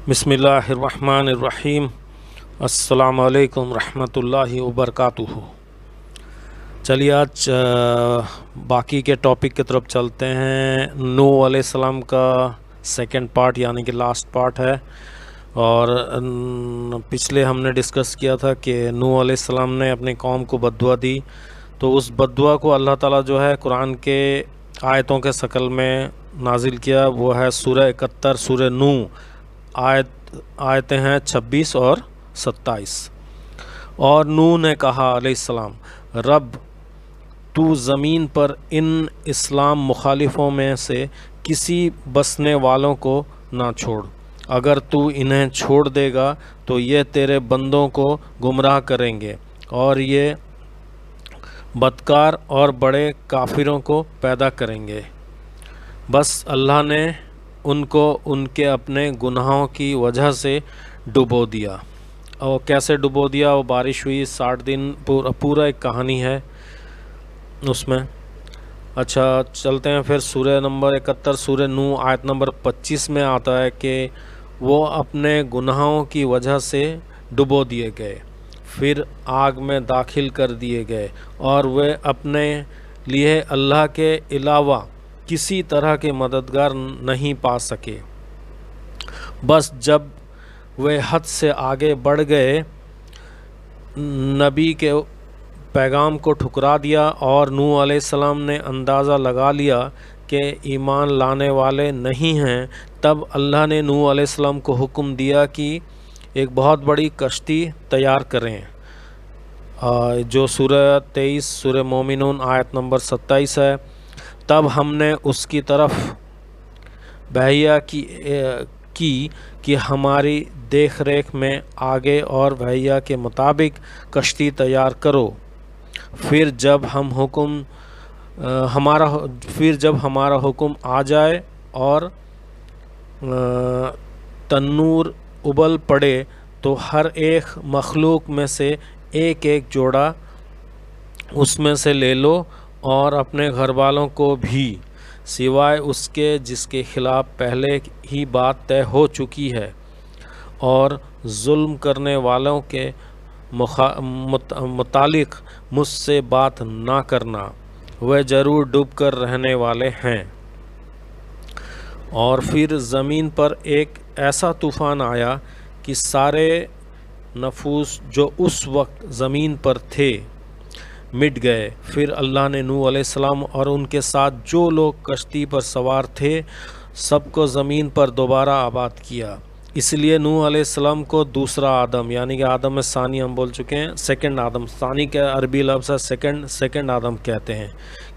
بسم اللہ الرحمن الرحیم۔ السلام علیکم ورحمۃ اللہ وبرکاتہ۔ چلیے آج باقی کے ٹاپک کی طرف چلتے ہیں۔ نوح علیہ السلام کا سیکنڈ پارٹ یعنی کہ لاسٹ پارٹ ہے، اور پچھلے ہم نے ڈسکس کیا تھا کہ نوح علیہ السلام نے اپنی قوم کو بددعا دی، تو اس بددعا کو اللہ تعالیٰ جو ہے قرآن کے آیتوں کے شکل میں نازل کیا، وہ ہے سورہ 71 سورہ نوح، آیتیں ہیں 26 اور 27۔ اور نوح نے کہا علیہ السلام، رب تو زمین پر ان اسلام مخالفوں میں سے کسی بسنے والوں کو نہ چھوڑ، اگر تو انہیں چھوڑ دے گا تو یہ تیرے بندوں کو گمراہ کریں گے اور یہ بدکار اور بڑے کافروں کو پیدا کریں گے۔ بس اللہ نے ان کو ان کے اپنے گناہوں کی وجہ سے ڈبو دیا۔ اور کیسے ڈبو دیا؟ وہ بارش ہوئی 60 دن، پورا ایک کہانی ہے اس میں۔ اچھا چلتے ہیں پھر سورہ نمبر 71 سورہ نوح آیت نمبر 25 میں آتا ہے کہ وہ اپنے گناہوں کی وجہ سے ڈبو دیے گئے، پھر آگ میں داخل کر دیے گئے، اور وہ اپنے لیے اللہ کے علاوہ کسی طرح کے مددگار نہیں پا سکے۔ بس جب وہ حد سے آگے بڑھ گئے، نبی کے پیغام کو ٹھکرا دیا، اور نوح علیہ السلام نے اندازہ لگا لیا کہ ایمان لانے والے نہیں ہیں، تب اللہ نے نوح علیہ السلام کو حکم دیا کہ ایک بہت بڑی کشتی تیار کریں، جو سورہ 23 سورہ مومنون آیت نمبر 27 ہے۔ تب ہم نے اس کی طرف بہیا کی کہ ہماری دیکھ ریکھ میں آگے اور بہیا کے مطابق کشتی تیار کرو، پھر جب ہمارا حکم آ جائے اور تنور ابل پڑے تو ہر ایک مخلوق میں سے ایک ایک جوڑا اس میں سے لے لو، اور اپنے گھر والوں کو بھی، سوائے اس کے جس کے خلاف پہلے ہی بات طے ہو چکی ہے، اور ظلم کرنے والوں کے متعلق مجھ سے بات نہ کرنا، وہ ضرور ڈوب کر رہنے والے ہیں۔ اور پھر زمین پر ایک ایسا طوفان آیا کہ سارے نفوس جو اس وقت زمین پر تھے مٹ گئے۔ پھر اللہ نے نوح علیہ السلام اور ان کے ساتھ جو لوگ کشتی پر سوار تھے سب کو زمین پر دوبارہ آباد کیا۔ اس لیے نوح علیہ السلام کو دوسرا آدم یعنی کہ آدم ثانی ہم بول چکے ہیں، سیکنڈ آدم، ثانی کا عربی لفظ ہے سیکنڈ آدم کہتے ہیں،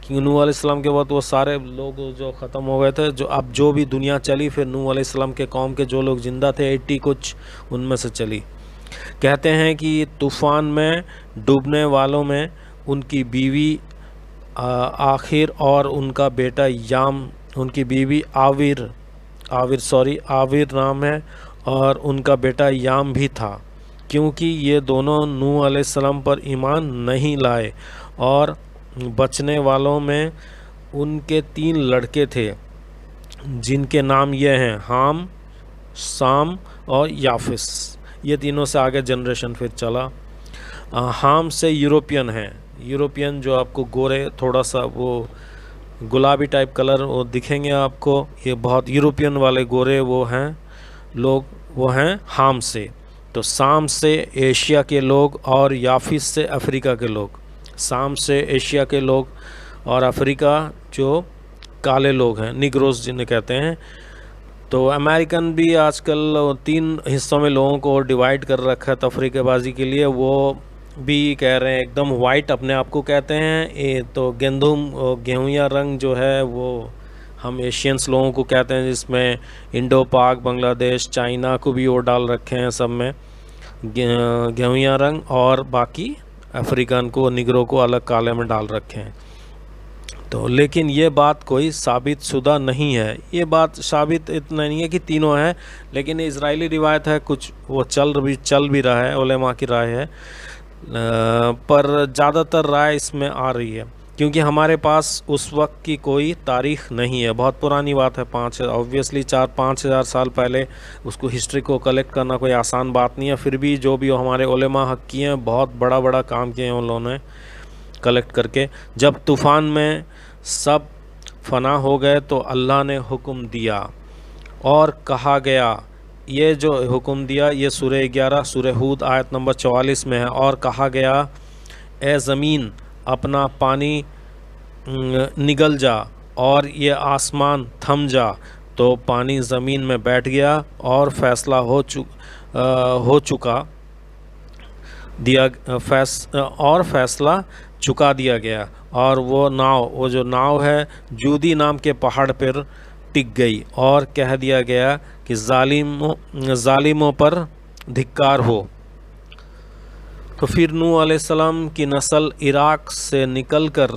کیونکہ نوح علیہ السلام کے بعد وہ سارے لوگ جو ختم ہو گئے تھے، جو بھی دنیا چلی، پھر نوح علیہ السلام کے قوم کے جو لوگ زندہ تھے 80 کچھ ان میں سے چلی۔ کہتے ہیں کہ طوفان میں ڈوبنے والوں میں ان کی بیوی آخر اور ان کا بیٹا یام، ان کی بیوی آویر نام ہے، اور ان کا بیٹا یام بھی تھا، کیونکہ یہ دونوں نوح علیہ السلام پر ایمان نہیں لائے۔ اور بچنے والوں میں ان کے 3 لڑکے تھے جن کے نام یہ ہیں حام، سام اور یافس۔ یہ تینوں سے آگے جنریشن پھر چلا۔ حام سے یوروپین ہیں، یوروپین جو آپ کو گورے، تھوڑا سا وہ گلابی ٹائپ کلر وہ دکھیں گے آپ کو، یہ بہت یوروپین والے گورے وہ ہیں لوگ، وہ ہیں حام سے۔ تو سام سے ایشیا کے لوگ اور یافس سے افریقہ کے لوگ۔ سام سے ایشیا کے لوگ اور افریقہ جو کالے لوگ ہیں، نیگروز جنہیں کہتے ہیں۔ تو امریکن بھی آج کل 3 حصوں میں لوگوں کو ڈیوائیڈ کر رکھا ہے تفریقہ بازی کے لیے، وہ بھی کہہ رہے ہیں ایک دم وائٹ اپنے آپ کو کہتے ہیں، تو گیہویا رنگ جو ہے وہ ہم ایشینس لوگوں کو کہتے ہیں، جس میں انڈو پاک، بنگلہ دیش، چائنا کو بھی وہ ڈال رکھے ہیں، سب میں گیہویا رنگ، اور باقی افریقن کو، نگروں کو الگ کالے میں ڈال رکھے ہیں۔ تو لیکن یہ بات کوئی ثابت شدہ نہیں ہے، یہ بات ثابت اتنا نہیں ہے کہ تینوں ہیں، لیکن اسرائیلی روایت ہے، کچھ وہ چل بھی رہا ہے، علماء کی رائے ہے، پر زیادہ تر رائے اس میں آ رہی ہے کیونکہ ہمارے پاس اس وقت کی کوئی تاریخ نہیں ہے، بہت پرانی بات ہے، آبویسلی 4-5 ہزار سال پہلے اس کو ہسٹری کو کلیکٹ کرنا کوئی آسان بات نہیں ہے۔ پھر بھی جو بھی ہمارے علماء حق کی ہیں، بہت بڑا کام کیے ہیں ان لوگوں نے کلیکٹ کر کے۔ جب طوفان میں سب فنا ہو گئے تو اللہ نے حکم دیا اور کہا گیا، یہ جو حکم دیا یہ سورہ 11 سورہ ہود آیت نمبر 44 میں ہے، اور کہا گیا اے زمین اپنا پانی نگل جا اور یہ آسمان تھم جا، تو پانی زمین میں بیٹھ گیا اور فیصلہ چکا دیا گیا، اور وہ جو ناؤ ہے جودی نام کے پہاڑ پر ٹک گئی، اور کہہ دیا گیا کہ ظالموں پر دھکار ہو۔ تو پھر نوح علیہ السلام کی نسل عراق سے نکل کر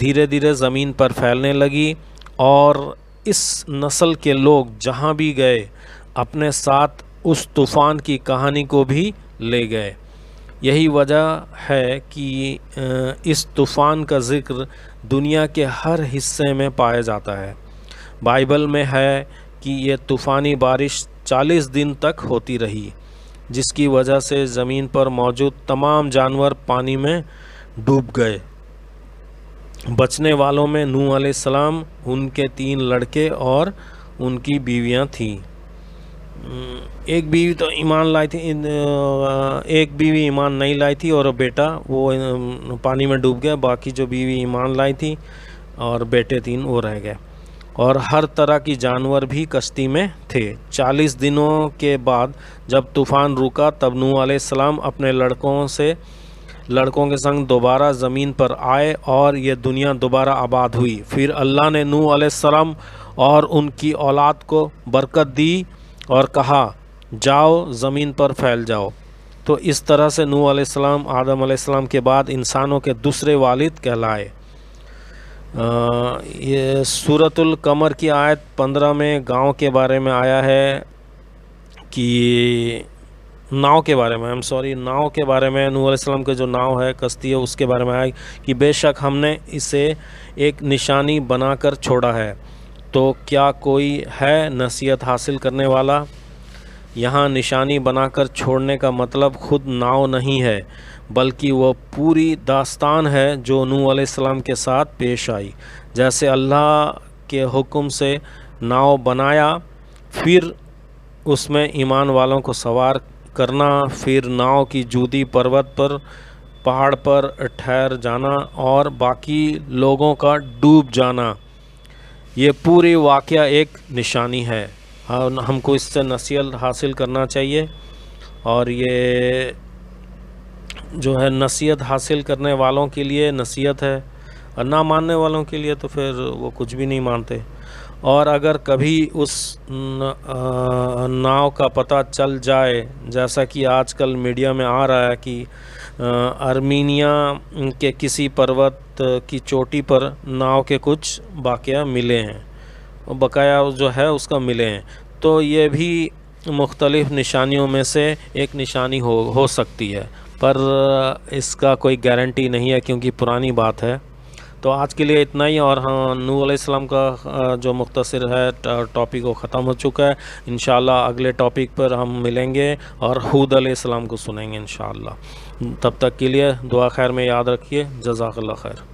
دھیرے دھیرے زمین پر پھیلنے لگی، اور اس نسل کے لوگ جہاں بھی گئے اپنے ساتھ اس طوفان کی کہانی کو بھی لے گئے۔ یہی وجہ ہے کہ اس طوفان کا ذکر دنیا کے ہر حصے میں پایا جاتا ہے۔ بائبل میں ہے کہ یہ طوفانی بارش 40 دن تک ہوتی رہی، جس کی وجہ سے زمین پر موجود تمام جانور پانی میں ڈوب گئے۔ بچنے والوں میں نوح علیہ السلام، ان کے 3 لڑکے اور ان کی بیویاں تھیں۔ ایک بیوی تو ایمان لائی تھی، ایک بیوی ایمان نہیں لائی تھی اور بیٹا وہ پانی میں ڈوب گیا، باقی جو بیوی ایمان لائی تھی اور بیٹے 3 وہ رہ گئے، اور ہر طرح کی جانور بھی کشتی میں تھے۔ 40 دنوں کے بعد جب طوفان رکا تب نوح علیہ السلام اپنے لڑکوں کے سنگ دوبارہ زمین پر آئے اور یہ دنیا دوبارہ آباد ہوئی۔ پھر اللہ نے نوح علیہ السلام اور ان کی اولاد کو برکت دی اور کہا جاؤ زمین پر پھیل جاؤ۔ تو اس طرح سے نوح علیہ السلام آدم علیہ السلام کے بعد انسانوں کے دوسرے والد کہلائے۔ یہ سورۃ القمر کی آیت 15 میں گاؤں کے بارے میں آیا ہے کہ ناؤ کے بارے میں ناؤ کے بارے میں نوح علیہ السلام کے جو ناؤ ہے، کشتی ہے، اس کے بارے میں آیا کہ بے شک ہم نے اسے ایک نشانی بنا کر چھوڑا ہے، تو کیا کوئی ہے نصیحت حاصل کرنے والا؟ یہاں نشانی بنا کر چھوڑنے کا مطلب خود ناؤ نہیں ہے، بلکہ وہ پوری داستان ہے جو نوح علیہ السلام کے ساتھ پیش آئی۔ جیسے اللہ کے حکم سے ناؤ بنایا، پھر اس میں ایمان والوں کو سوار کرنا، پھر ناؤ کی جودی پروت پر پہاڑ پر ٹھہر جانا اور باقی لوگوں کا ڈوب جانا، یہ پوری واقعہ ایک نشانی ہے۔ ہم کو اس سے نصیحت حاصل کرنا چاہیے، اور یہ جو ہے نصیحت حاصل کرنے والوں کے لیے نصیحت ہے، اور نہ ماننے والوں کے لیے تو پھر وہ کچھ بھی نہیں مانتے۔ اور اگر کبھی اس ناؤ کا پتہ چل جائے، جیسا کہ آج کل میڈیا میں آ رہا ہے کہ ارمینیا کے کسی پروت کی چوٹی پر ناؤ کے کچھ باقیہ ملے ہیں، بقایا جو ہے اس کا ملے ہیں، تو یہ بھی مختلف نشانیوں میں سے ایک نشانی ہو سکتی ہے، پر اس کا کوئی گارنٹی نہیں ہے کیونکہ پرانی بات ہے۔ تو آج کے لیے اتنا ہی، اور ہاں نوح علیہ السلام کا جو مختصر ہے ٹاپک وہ ختم ہو چکا ہے۔ انشاءاللہ اگلے ٹاپک پر ہم ملیں گے اور ہود علیہ السلام کو سنیں گے انشاءاللہ۔ تب تک کے لیے دعا خیر میں یاد رکھیے۔ جزاک اللہ خیر۔